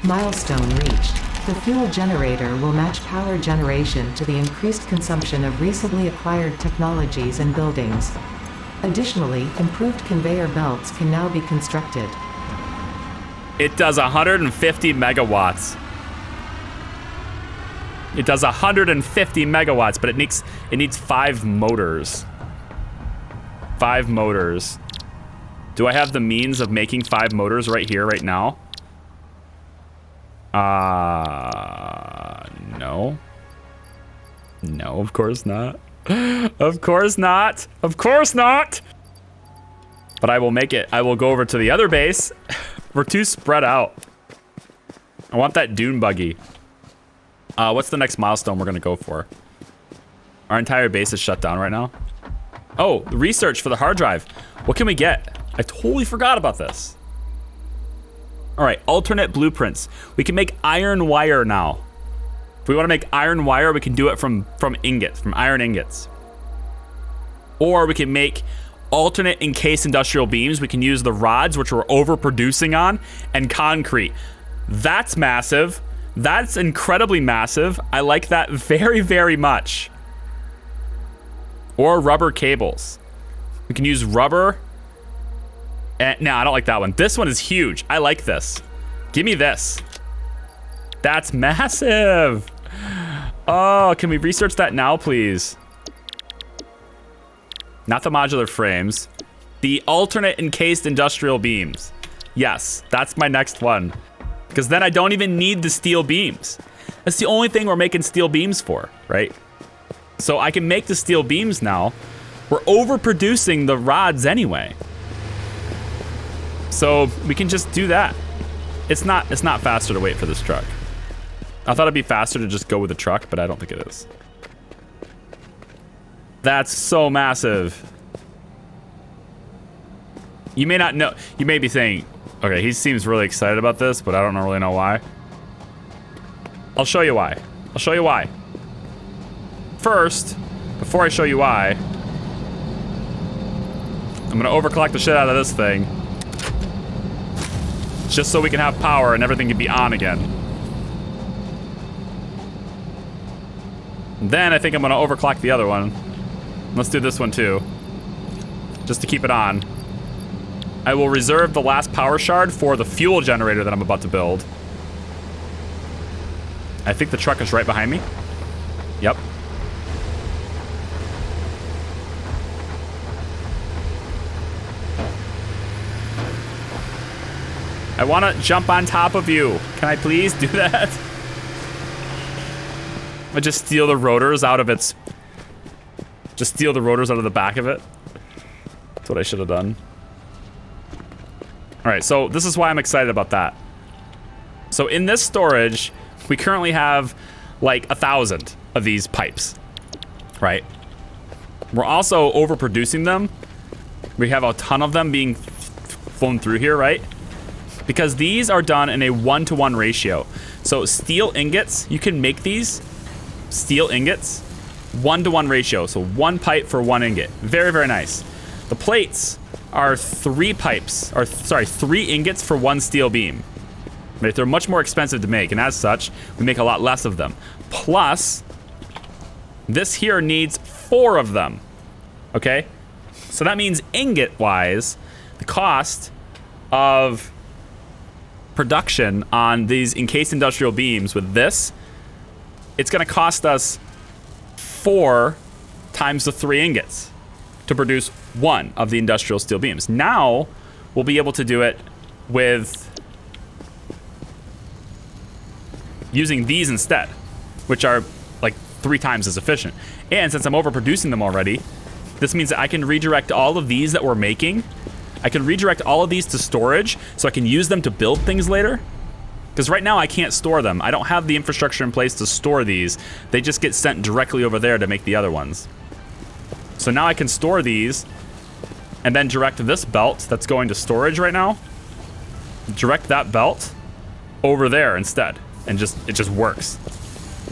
Milestone reached. The fuel generator will match power generation to the increased consumption of recently acquired technologies and buildings. Additionally, improved conveyor belts can now be constructed. It does 150 megawatts. It does 150 megawatts, but it needs 5 motors. 5 motors. Do I have the means of making 5 motors right here, right now? No. No, of course not. Of course not. Of course not. But I will make it. I will go over to the other base. We're too spread out. I want that dune buggy. What's the next milestone we're gonna go for? Our entire base is shut down right now. Oh, research for the hard drive. What can we get? I totally forgot about this. All right, alternate blueprints. We can make iron wire now. If we want to make iron wire, we can do it from ingots, from iron ingots. Or we can make alternate encased industrial beams. We can use the rods, which we're overproducing on, and concrete. That's massive. That's incredibly massive. I like that very, very much. Or rubber cables. We can use rubber. No, I don't like that one. This one is huge. I like this. Give me this. That's massive. Oh, can we research that now, please? Not the modular frames. The alternate encased industrial beams. Yes, that's my next one. Because then I don't even need the steel beams. That's the only thing we're making steel beams for, right? So I can make the steel beams now. We're overproducing the rods anyway. So we can just do that. It's not faster to wait for this truck. I thought it'd be faster to just go with the truck, but I don't think it is. That's so massive. You may not know, you may be saying, okay, he seems really excited about this, but I don't really know why. I'll show you why. I'll show you why. First, before I show you why, I'm gonna overclock the shit out of this thing. Just so we can have power and everything can be on again. And then I think I'm gonna overclock the other one. Let's do this one too. Just to keep it on. I will reserve the last power shard for the fuel generator that I'm about to build. I think the truck is right behind me. Yep. I want to jump on top of you. Can I please do that? I just steal the rotors out of its... Just steal the rotors out of the back of it. That's what I should have done. All right, so this is why I'm excited about that. So in this storage, we currently have like 1,000 of these pipes, right? We're also overproducing them. We have a ton of them being flown through here, right? Because these are done in a 1-to-1 ratio. So steel ingots, you can make these steel ingots 1-to-1 ratio. So 1 pipe for 1 ingot. Very, very nice. The plates are 3 pipes, or sorry, 3 ingots for 1 steel beam. Right? They're much more expensive to make, and as such, we make a lot less of them. Plus, this here needs 4 of them. Okay? So that means ingot-wise, the cost of production on these encased industrial beams with this, it's gonna cost us 4 times the 3 ingots to produce 1 of the industrial steel beams. Now, we'll be able to do it with using these instead, which are like 3 times as efficient. And since I'm overproducing them already, this means that I can redirect all of these that we're making. I can redirect all of these to storage so I can use them to build things later. Because right now I can't store them. I don't have the infrastructure in place to store these. They just get sent directly over there to make the other ones. So now I can store these and then direct this belt that's going to storage right now. Direct that belt over there instead. And it just works.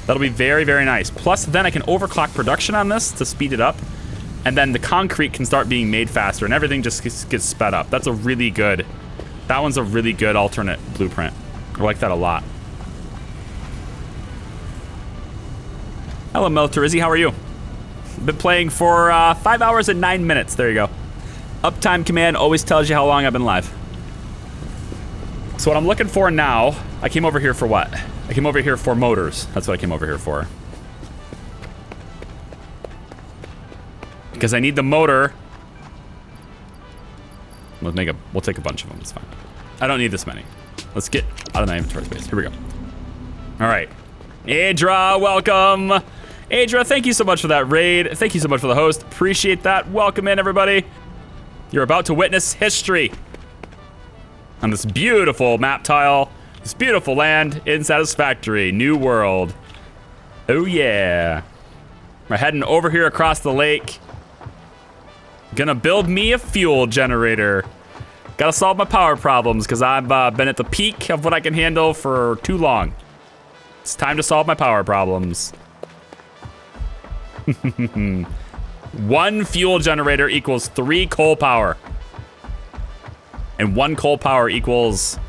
That'll be very, very nice. Plus then I can overclock production on this to speed it up. And then the concrete can start being made faster and everything just gets sped up. That's a really good, that one's a really good alternate blueprint. I like that a lot. Hello, Militarizzi. How are you? Been playing for 5 hours and 9 minutes. There you go. Uptime command always tells you how long I've been live. So what I'm looking for now, I came over here for what? I came over here for motors. That's what I came over here for. Because I need the motor. We'll take a bunch of them. It's fine. I don't need this many. Let's get out of my inventory space. Here we go. All right. Adra, welcome. Adra, thank you so much for that raid. Thank you so much for the host. Appreciate that. Welcome in, everybody. You're about to witness history on this beautiful map tile, this beautiful land in Satisfactory, New World. Oh yeah. We're heading over here across the lake. Gonna build me a fuel generator. Gotta solve my power problems because I've been at the peak of what I can handle for too long. It's time to solve my power problems. 1 fuel generator equals 3 coal power. And 1 coal power equals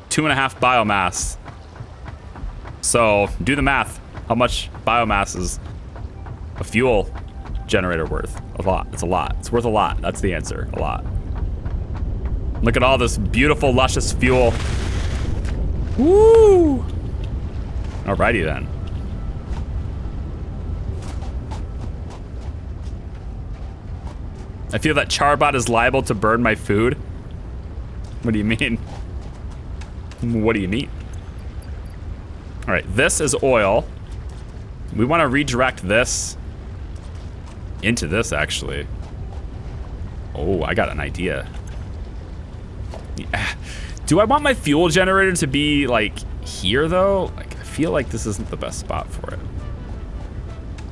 2.5 biomass. So do the math. How much biomass is a fuel generator worth? A lot. It's a lot. It's worth a lot. That's the answer. A lot. Look at all this beautiful, luscious fuel. Woo! Alrighty then. I feel that Charbot is liable to burn my food. What do you mean? What do you mean? All right, this is oil. We want to redirect this into this, actually. Oh, I got an idea. Yeah. Do I want my fuel generator to be, like, here, though? Like, I feel like this isn't the best spot for it.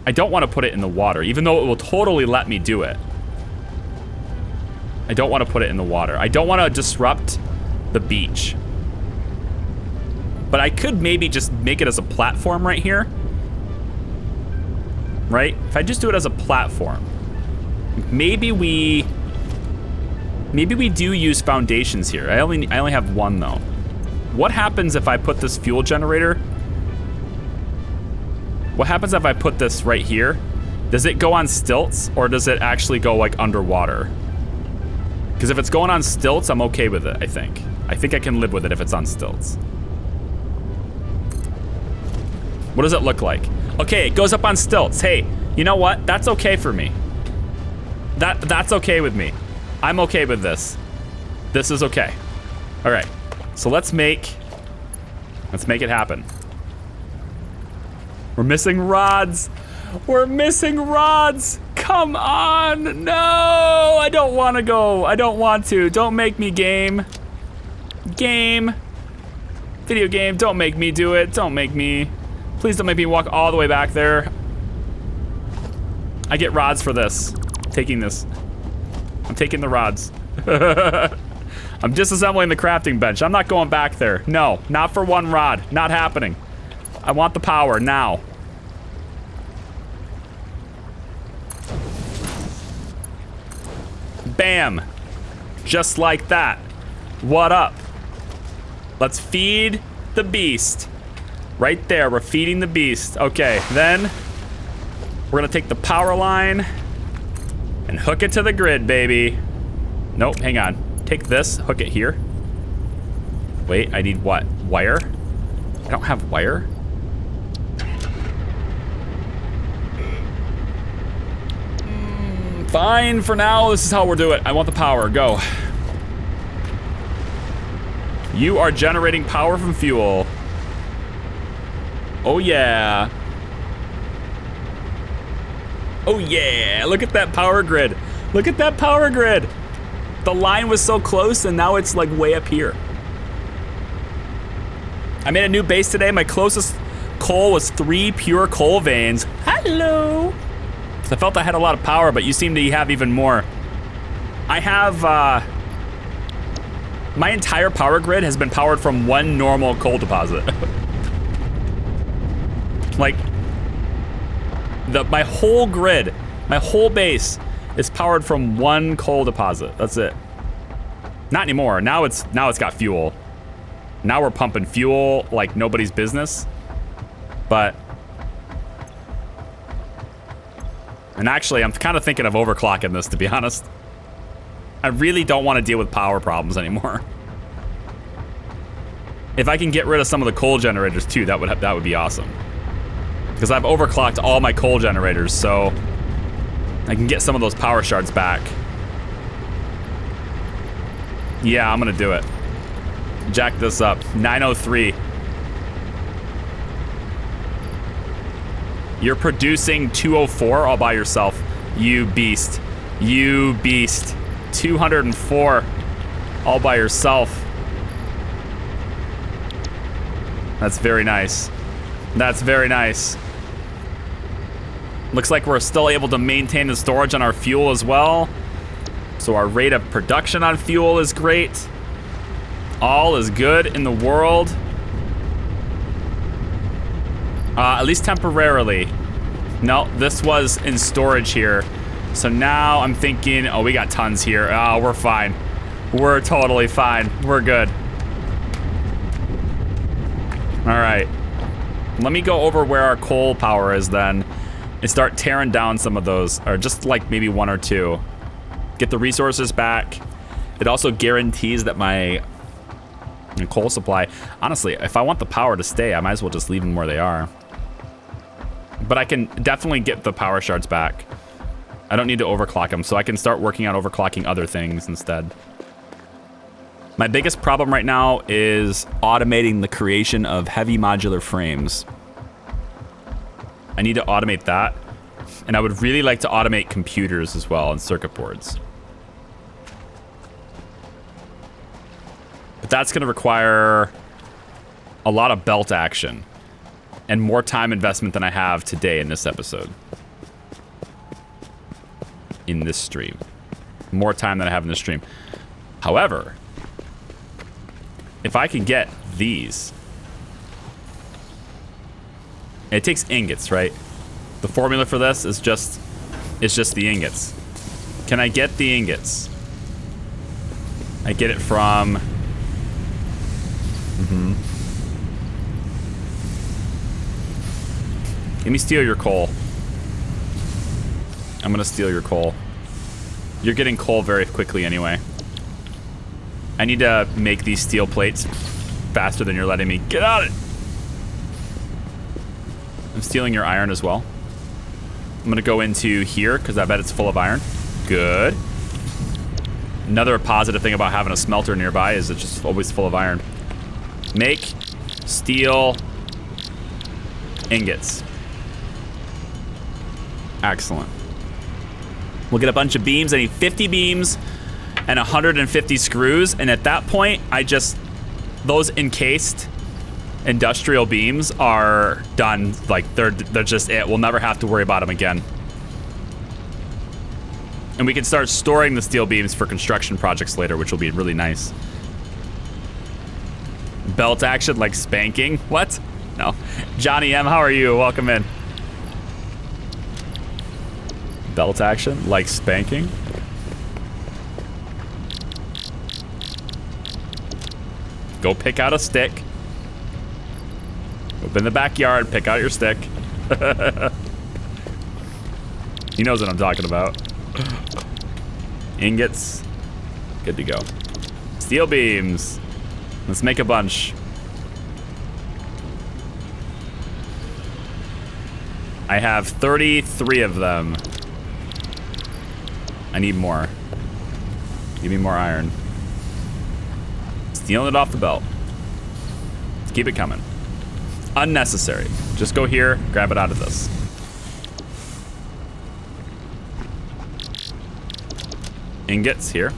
I don't want to put it in the water, even though it will totally let me do it. I don't want to put it in the water. I don't want to disrupt the beach. But I could maybe just make it as a platform right here. Right? If I just do it as a platform. Maybe we do use foundations here. I only have 1 though. What happens if I put this fuel generator? What happens if I put this right here? Does it go on stilts or does it actually go like underwater? Because if it's going on stilts, I'm okay with it, I think. I think I can live with it if it's on stilts. What does it look like? Okay, it goes up on stilts. Hey, you know what? That's okay for me. That's okay with me. I'm okay with this. This is okay. All right, so let's make it happen. We're missing rods. We're missing rods. Come on. No, I don't want to go. I don't want to. Don't make me game. Game. Video game, don't make me do it. Don't make me. Please don't make me walk all the way back there. I get rods for this. Taking this. I'm taking the rods. I'm disassembling the crafting bench. I'm not going back there. No, not for 1 rod. Not happening. I want the power now. Bam. Just like that. What up? Let's feed the beast. Right there, we're feeding the beast. Okay, then we're gonna take the power line and hook it to the grid, baby. Nope, hang on. Take this, hook it here. Wait, I need what? Wire? I don't have wire. Fine, for now, this is how we'll do it. I want the power, go. You are generating power from fuel. Oh yeah. Oh yeah, look at that power grid. Look at that power grid. The line was so close and now it's like way up here. I made a new base today. My closest coal was 3 pure coal veins. Hello. I felt I had a lot of power, but you seem to have even more. I have, my entire power grid has been powered from 1 normal coal deposit. Like, my whole grid, my whole base is powered from 1 coal deposit. That's it. Not anymore. Now it's got fuel. Now we're pumping fuel like nobody's business. But... And actually, I'm kind of thinking of overclocking this, to be honest. I really don't want to deal with power problems anymore. If I can get rid of some of the coal generators too, that would be awesome. Because I've overclocked all my coal generators, so I can get some of those power shards back. Yeah, I'm gonna do it. Jack this up. 903. You're producing 204 all by yourself. You beast. You beast. 204 all by yourself. That's very nice. That's very nice. Looks like we're still able to maintain the storage on our fuel as well. So our rate of production on fuel is great. All is good in the world. At least temporarily. No, this was in storage here. So now I'm thinking, oh, we got tons here. Oh, we're fine. We're totally fine. We're good. All right. Let me go over where our coal power is then and start tearing down some of those, or just like maybe one or two. Get the resources back. It also guarantees that my coal supply, honestly, if I want the power to stay, I might as well just leave them where they are. But I can definitely get the power shards back. I don't need to overclock them, so I can start working on overclocking other things instead. My biggest problem right now is automating the creation of heavy modular frames. I need to automate that. And I would really like to automate computers as well and circuit boards. But that's going to require a lot of belt action and more time investment than I have today in this episode. In this stream. More time than I have in this stream. However, if I can get these, it takes ingots, right? The formula for this is just the ingots. Can I get the ingots? I get it from Let me steal your coal. I'm gonna steal your coal. You're getting coal very quickly anyway. I need to make these steel plates faster than you're letting me. Get out of it! I'm stealing your iron as well. I'm gonna go into here because I bet it's full of iron. Good. Another positive thing about having a smelter nearby is it's just always full of iron. Make steel ingots. Excellent. We'll get a bunch of beams. I need 50 beams and 150 screws. And at that point, those encased industrial beams are done. Like, they're just it. We'll never have to worry about them again. And we can start storing the steel beams for construction projects later, which will be really nice. Belt action like spanking? What? No. Johnny M, how are you? Welcome in. Belt action like spanking? Go pick out a stick. Open the backyard, pick out your stick. He knows what I'm talking about. Ingots. Good to go. Steel beams. Let's make a bunch. I have 33 of them. I need more. Give me more iron. Stealing it off the belt. Let's keep it coming. Unnecessary. Just go here, grab it out of this. Ingots here.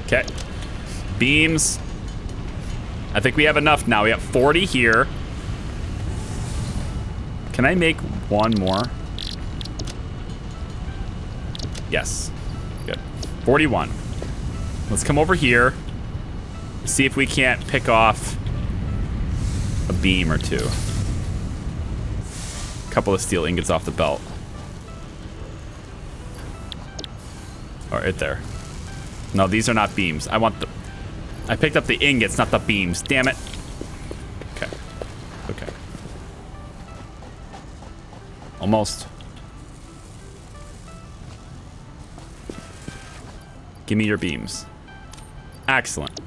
Okay. Beams. I think we have enough now. We have 40 here. Can I make one more? Yes. Good. 41. Let's come over here. See if we can't pick off a beam or two. A couple of steel ingots off the belt. Oh, right there. No, these are not beams. I want the... I picked up the ingots, not the beams. Damn it. Okay. Okay. Almost. Give me your beams. Excellent.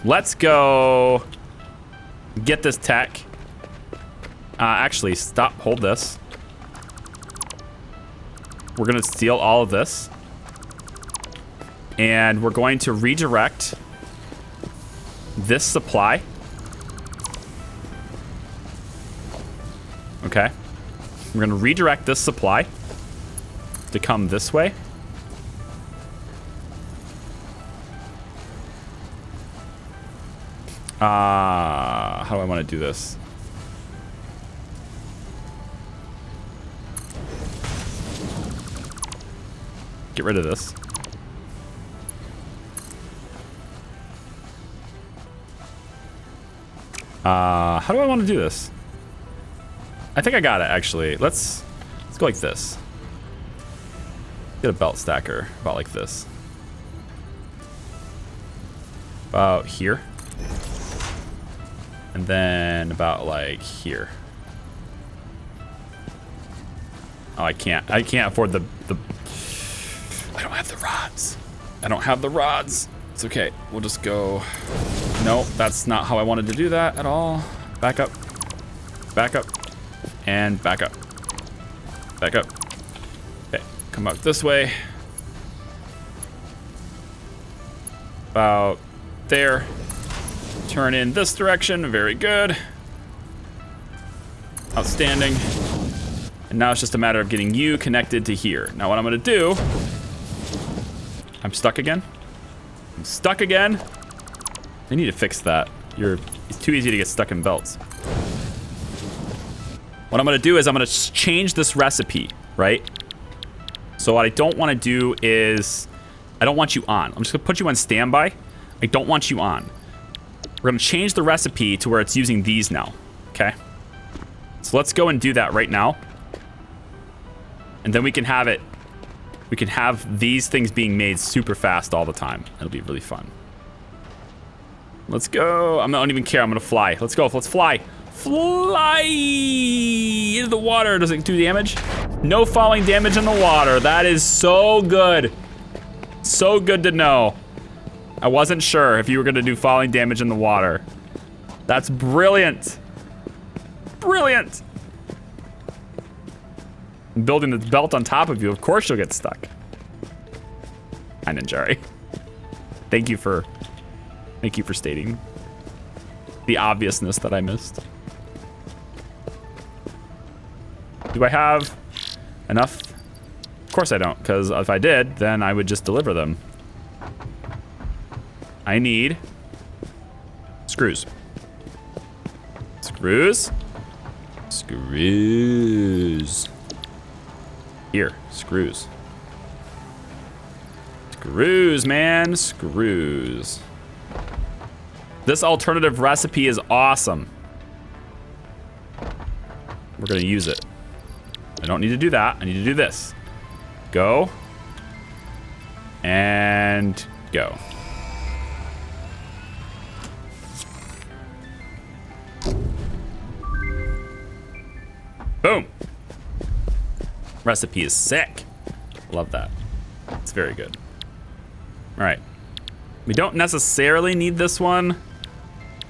Let's go get this tech. Actually, stop. Hold this. We're going to steal all of this. And we're going to redirect this supply. Okay. We're going to redirect this supply to come this way. How do I want to do this? Get rid of this. How do I want to do this? I think I got it, actually. Let's go like this. Get a belt stacker about like this. About here. And then about like here. Oh, I can't afford the I don't have the rods. I don't have the rods. It's okay. We'll just go. No, that's not how I wanted to do that at all. Back up. Back up. And back up. Back up. Okay, come out this way. About there. Turn in this direction. Very good. Outstanding. And now it's just a matter of getting you connected to here. Now what I'm going to do... I'm stuck again. I'm stuck again. I need to fix that. It's too easy to get stuck in belts. What I'm going to do is I'm going to change this recipe, right? So what I don't want to do is... I don't want you on. I'm just going to put you on standby. I don't want you on. We're going to change the recipe to where it's using these now, okay? So let's go and do that right now. And then we can have it... We can have these things being made super fast all the time. It'll be really fun. Let's go. I don't even care. I'm going to fly. Let's go. Let's fly. Fly into the water. Does it do damage? No falling damage in the water. That is so good. So good to know. I wasn't sure if you were going to do falling damage in the water. That's brilliant. Brilliant. Building the belt on top of you, of course you'll get stuck. I didn't, Jerry. Thank you for stating the obviousness that I missed. Do I have enough? Of course I don't, because if I did, then I would just deliver them. I need screws. Screws. Screws. Here, screws. Screws, man, screws. This alternative recipe is awesome. We're gonna use it. I don't need to do that. I need to do this. Go. And go. Boom. Recipe is sick. Love that. It's very good. All right. We don't necessarily need this one.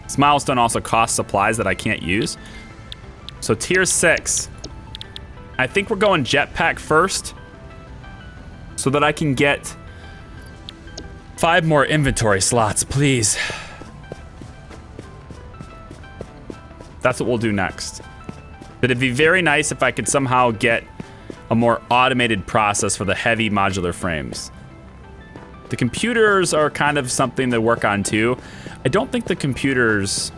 This milestone also costs supplies that I can't use. So tier 6. I think we're going jetpack first so that I can get 5 more inventory slots, please. That's what we'll do next. But it'd be very nice if I could somehow get a more automated process for the heavy modular frames. The computers are kind of something to work on too. I don't think the computers...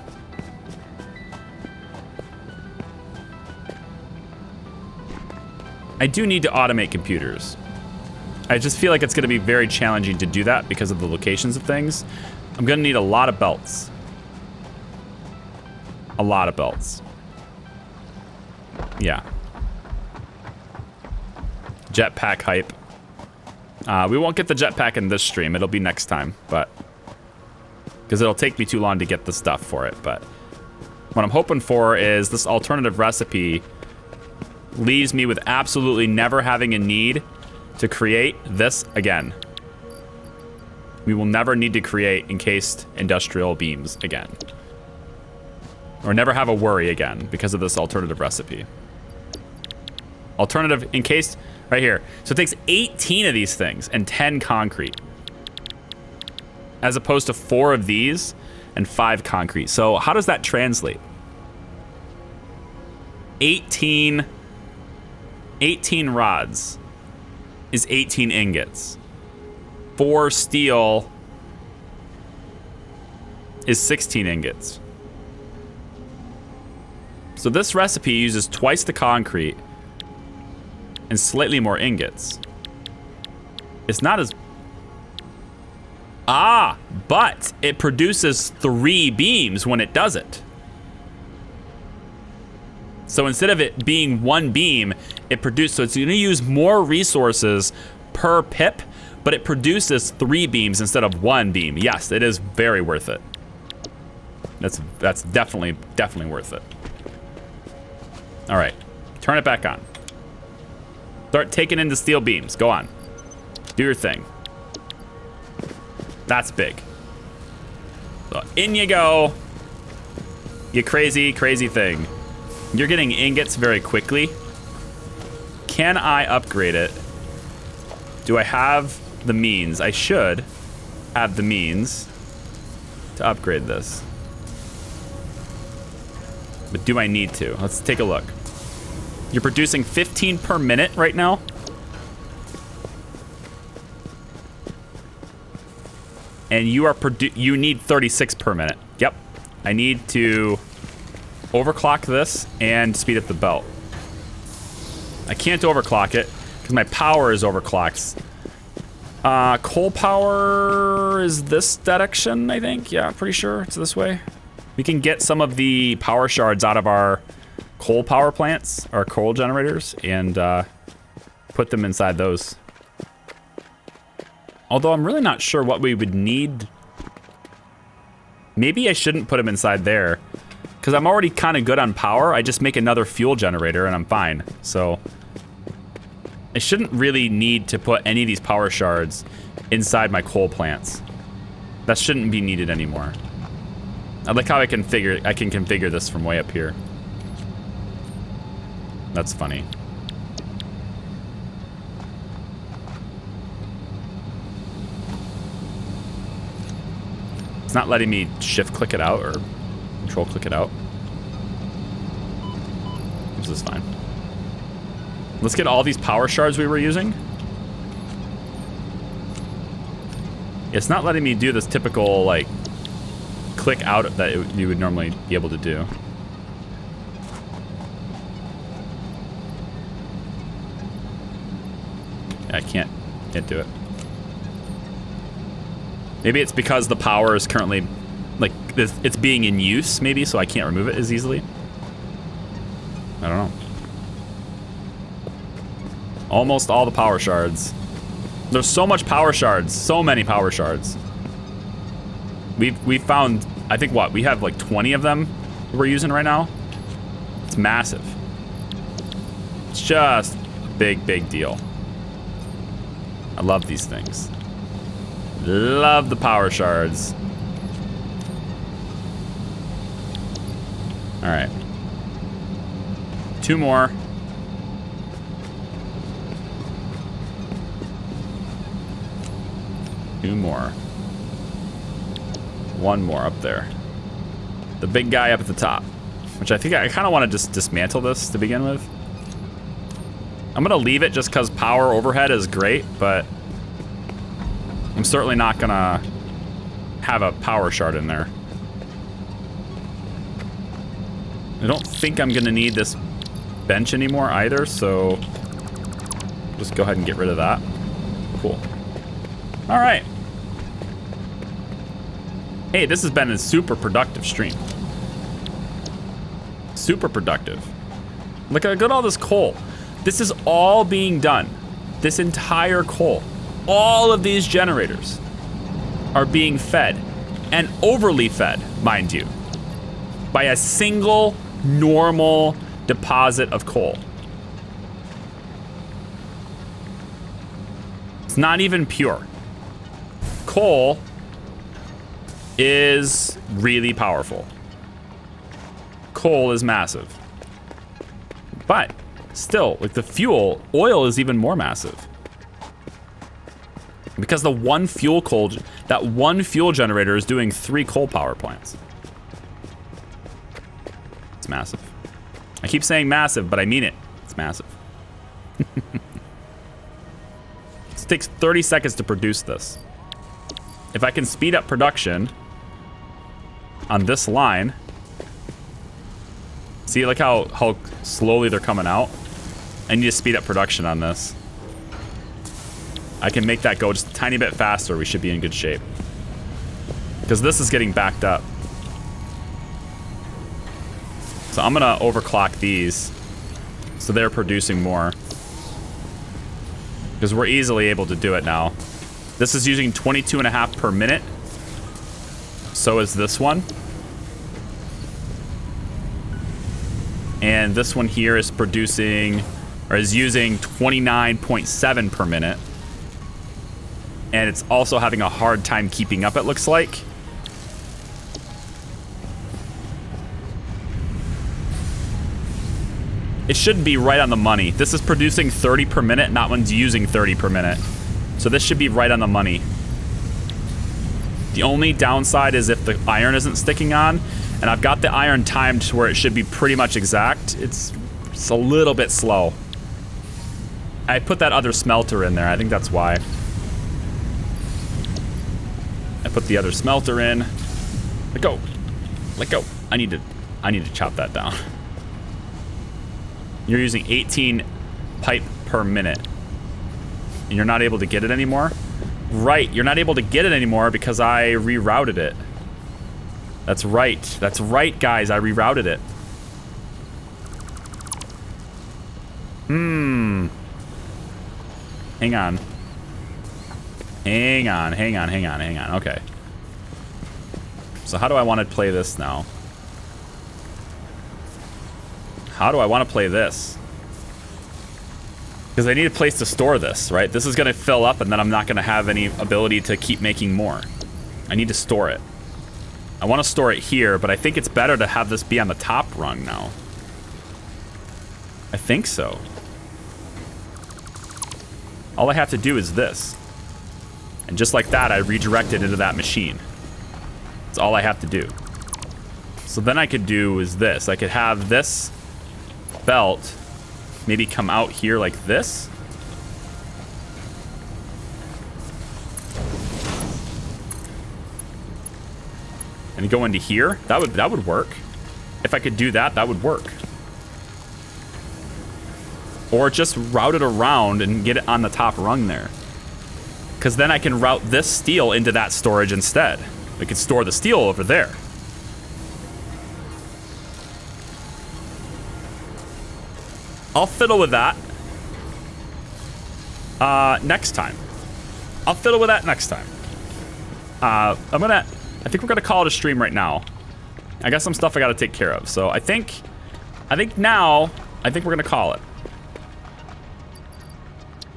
I do need to automate computers. I just feel like it's going to be very challenging to do that because of the locations of things. I'm going to need a lot of belts. A lot of belts. Yeah. Jetpack hype. We won't get the jetpack in this stream. It'll be next time, but because it'll take me too long to get the stuff for it. But what I'm hoping for is this alternative recipe leaves me with absolutely never having a need to create this again. We will never need to create encased industrial beams again. Or never have a worry again because of this alternative recipe. Alternative encased right here. So it takes 18 of these things and 10 concrete. As opposed to 4 of these and 5 concrete. So how does that translate? 18 rods is 18 ingots. 4 steel is 16 ingots. So this recipe uses twice the concrete and slightly more ingots. It's not as... but it produces 3 beams when it does it. So instead of it being 1 beam, it produces... So it's going to use more resources per pip, but it produces 3 beams instead of 1 beam. Yes, it is very worth it. That's definitely worth it. All right, turn it back on. Start taking in the steel beams. Go on. Do your thing. That's big. So in you go. You crazy, crazy thing. You're getting ingots very quickly. Can I upgrade it? Do I have the means? I should have the means to upgrade this. But do I need to? Let's take a look. You're producing 15 per minute right now. And you need 36 per minute. Yep. I need to overclock this and speed up the belt. I can't overclock it because my power is overclocked. Coal power is this direction, I think. Yeah, pretty sure it's this way. We can get some of the power shards out of our coal power plants, our coal generators, and put them inside those. Although I'm really not sure what we would need. Maybe I shouldn't put them inside there because I'm already kind of good on power. I just make another fuel generator and I'm fine. So I shouldn't really need to put any of these power shards inside my coal plants. That shouldn't be needed anymore. I like how I can configure this from way up here. That's funny. It's not letting me shift click it out or control click it out. This is fine. Let's get all these power shards we were using. It's not letting me do this typical, like, click out that you would normally be able to do. I can't do it. Maybe it's because the power is currently, like, it's being in use, maybe, so I can't remove it as easily. I don't know. Almost all the power shards. There's so much power shards. So many power shards. We found, I think what? We have like 20 of them we're using right now. It's massive. It's just a big, big deal. I love these things. Love the power shards. All right. 2 more. Two more. 1 more up there. The big guy up at the top. Which I think I kind of want to just dismantle this to begin with. I'm going to leave it just because power overhead is great, but I'm certainly not going to have a power shard in there. I don't think I'm going to need this bench anymore either, so just go ahead and get rid of that. Cool. All right. Hey, this has been a super productive stream. Super productive. Look at all this coal. This is all being done. This entire coal. all of these generators are being fed, and overly fed, mind you, by a single normal deposit of coal. It's not even pure. Coal is really powerful. Coal is massive. But still, like the fuel, oil is even more massive. Because that one fuel generator is doing 3 coal power plants. It's massive. I keep saying massive, but I mean it. It's massive. It takes 30 seconds to produce this. If I can speed up production on this line, see like how slowly they're coming out? I need to speed up production on this. I can make that go just a tiny bit faster. We should be in good shape. Because this is getting backed up. So I'm gonna overclock these so they're producing more. Because we're easily able to do it now. This is using 22.5 per minute. So is this one. And this one here is producing, or is using 29.7 per minute. And it's also having a hard time keeping up, it looks like. It should be right on the money. This is producing 30 per minute, and that one's using 30 per minute. So this should be right on the money. The only downside is if the iron isn't sticking on, and I've got the iron timed to where it should be pretty much exact. It's a little bit slow. I put that other smelter in there. I think that's why. I put the other smelter in. Let go. Let go. I need to chop that down. You're using 18 pipe per minute. And you're not able to get it anymore? Right, you're not able to get it anymore because I rerouted it. That's right. That's right, guys. I rerouted it. Hang on. Hang on. Okay. So how do I want to play this now? How do I want to play this? Because I need a place to store this, right? This is going to fill up, and then I'm not going to have any ability to keep making more. I need to store it. I want to store it here, but I think it's better to have this be on the top rung now. I think so. All I have to do is this. And just like that, I redirect it into that machine. That's all I have to do. So then I could do is this. I could have this belt maybe come out here like this. And go into here. That would work. If I could do that, that would work. Or just route it around and get it on the top rung there. Because then I can route this steel into that storage instead. I could store the steel over there. I'll fiddle with that next time. I'll fiddle with that next time. I think we're gonna call it a stream right now. I got some stuff I gotta take care of. So I think now we're gonna call it.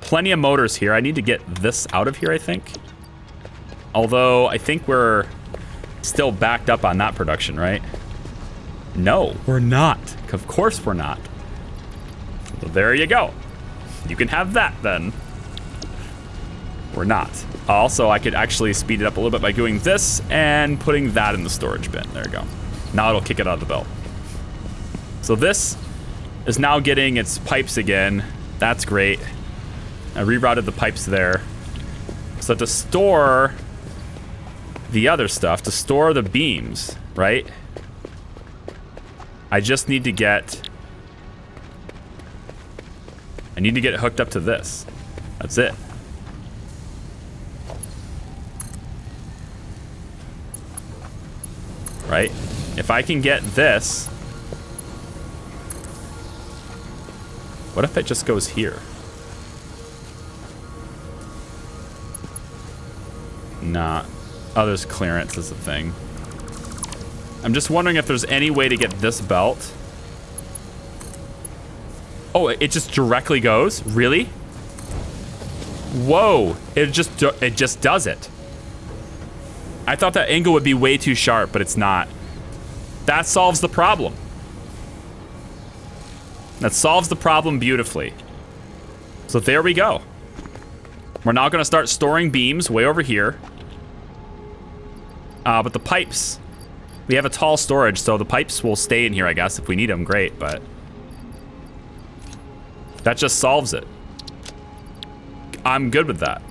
Plenty of motors here. I need to get this out of here, I think. Although I think we're still backed up on that production, right? No, we're not. Of course we're not. Well, there you go. You can have that then. We're not. Also, I could actually speed it up a little bit by doing this and putting that in the storage bin. There you go. Now it'll kick it out of the belt. So this is now getting its pipes again. That's great. I rerouted the pipes there. So to store the other stuff, to store the beams, right? I just need to get... I need to get it hooked up to this. That's it. Right? If I can get this... What if it just goes here? Nah. Oh, there's clearance is the thing. I'm just wondering if there's any way to get this belt. Oh, it just directly goes? Really? Whoa, it just does it. I thought that angle would be way too sharp, but it's not. That solves the problem. That solves the problem beautifully. So there we go. We're now gonna start storing beams way over here. But the pipes, we have a tall storage, so the pipes will stay in here, I guess. If we need them, great, but that just solves it. I'm good with that.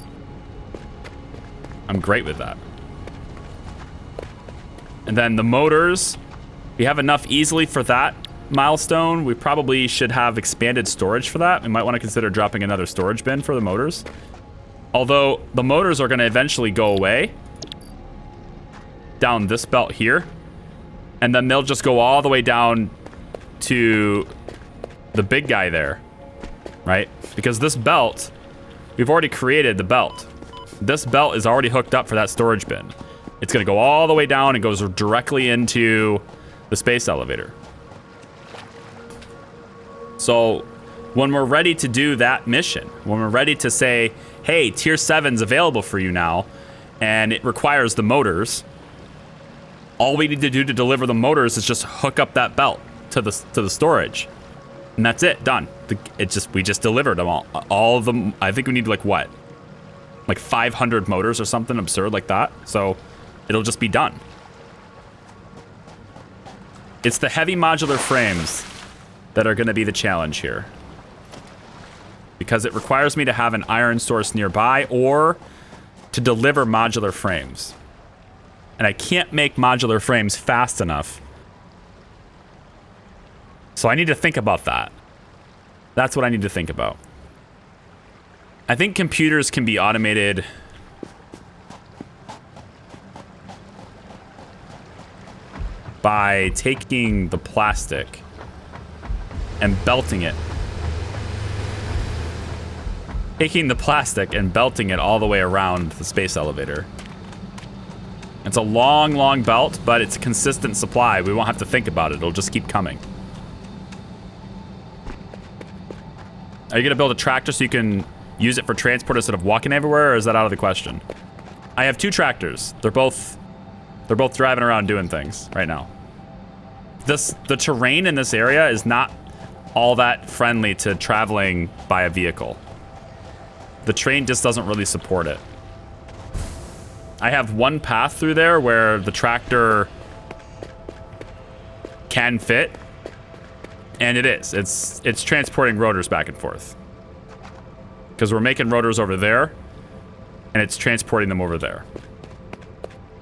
I'm great with that. And then the motors, we have enough easily for that milestone. We probably should have expanded storage for that. We might want to consider dropping another storage bin for the motors. Although the motors are going to eventually go away down this belt here. And then they'll just go all the way down to the big guy there, right? Because this belt, we've already created the belt. This belt is already hooked up for that storage bin. It's going to go all the way down and goes directly into the space elevator. So when we're ready to do that mission, when we're ready to say, hey, tier 7's available for you now, and it requires the motors, all we need to do to deliver the motors is just hook up that belt to the storage. And that's it, done. We just delivered them all. All of them. I think we need like what? Like 500 motors or something absurd like that. So it'll just be done. It's the heavy modular frames that are going to be the challenge here. Because it requires me to have an iron source nearby or to deliver modular frames. And I can't make modular frames fast enough. So I need to think about that. That's what I need to think about. I think computers can be automated by taking the plastic and belting it. Taking the plastic and belting it all the way around the space elevator. It's a long, long belt, but it's a consistent supply. We won't have to think about it. It'll just keep coming. Are you gonna build a tractor so you can use it for transport instead of walking everywhere, or is that out of the question? I have 2 tractors. They're both driving around doing things right now. The terrain in this area is not all that friendly to traveling by a vehicle. The train just doesn't really support it. I have one path through there where the tractor can fit, and it is. It's transporting rotors back and forth. Because we're making rotors over there, and it's transporting them over there.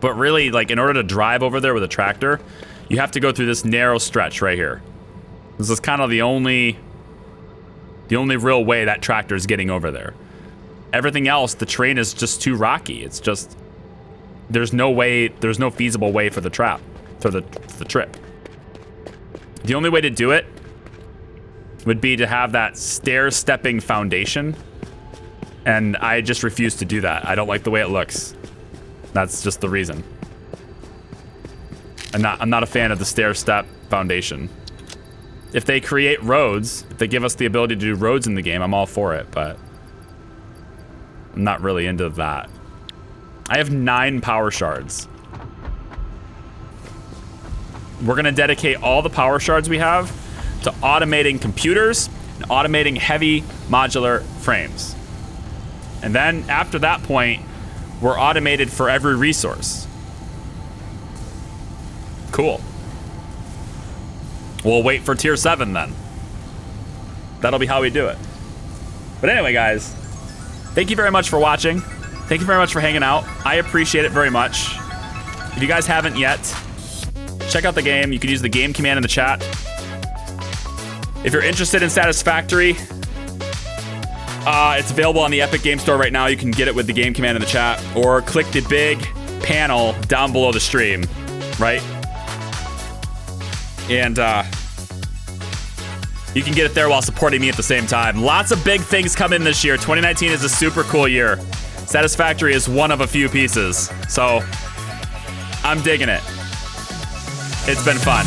But really, like, in order to drive over there with a tractor, you have to go through this narrow stretch right here. This is kind of the only real way that tractor is getting over there. Everything else, the terrain is just too rocky. It's just, there's no feasible way for the trip. The only way to do it would be to have that stair-stepping foundation, and I just refuse to do that. I don't like the way it looks. That's just the reason. I'm not a fan of the stair-step foundation. If they create roads, if they give us the ability to do roads in the game, I'm all for it, but I'm not really into that. I have 9 power shards. We're gonna dedicate all the power shards we have to automating computers and automating heavy modular frames. And then after that point, we're automated for every resource. Cool. We'll wait for tier 7 then. That'll be how we do it. But anyway, guys, thank you very much for watching. Thank you very much for hanging out. I appreciate it very much. If you guys haven't yet, check out the game. You can use the game command in the chat. If you're interested in Satisfactory, it's available on the Epic Game Store right now. You can get it with the game command in the chat, or click the big panel down below the stream, right? And you can get it there while supporting me at the same time. Lots of big things coming this year. 2019 is a super cool year. Satisfactory is one of a few pieces, so I'm digging it. It's been fun.